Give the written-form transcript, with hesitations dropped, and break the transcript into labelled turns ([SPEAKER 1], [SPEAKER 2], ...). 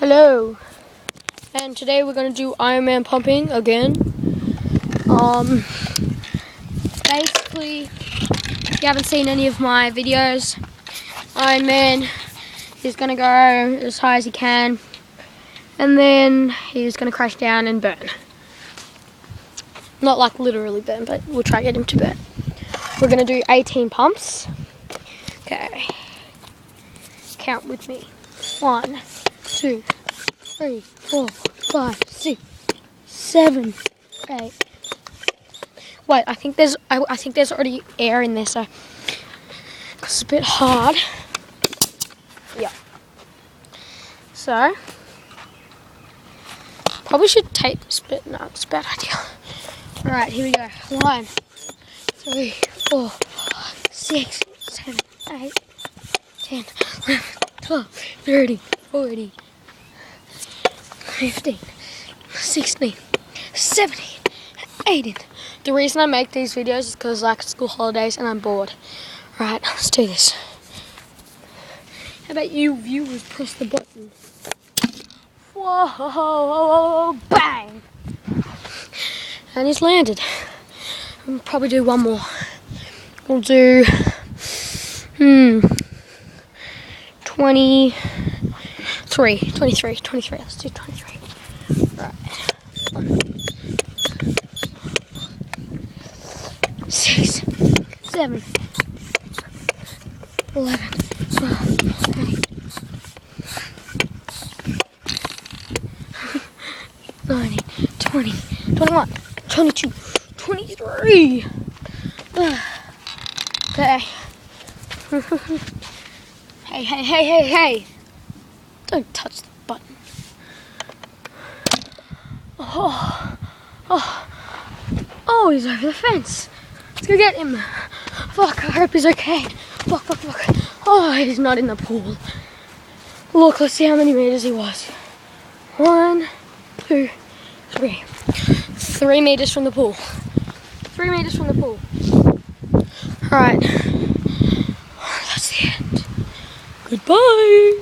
[SPEAKER 1] Hello, and today we're going to do Ironman pumping again. Basically, if you haven't seen any of my videos, Ironman is going to go as high as he can, and then he's going to crash down and burn. Not like literally burn, but we'll try to get him to burn. We're going to do 18 pumps. Okay, count with me. 1, 2, 3, 4, 5, 6, 7, 8. Wait, I think there's already air in there, so it's a bit hard. Yeah. So probably should tape this bit. No, it's a bad idea. All right, here we go. 1, 3, 4, 5, 6, 7, 8, 10, 11, 12, 13, 14, 15, 16, 17, 18. The reason I make these videos is because like school holidays and I'm bored. Alright, let's do this. How about you viewers press the button? Whoa, bang! And he's landed. I'll probably do one more. We'll do 23. Let's do 23. Right. 6, 7, 11, 12, 13, 19, 20, 21, 22, 23. Okay. Hey. Don't touch the button. Oh, he's over the fence. Let's go get him. Fuck, I hope he's okay. Fuck. Oh, he's not in the pool. Look, let's see how many meters he was. 1, 2, 3. 3 meters from the pool. 3 meters from the pool. Alright. That's the end. Goodbye.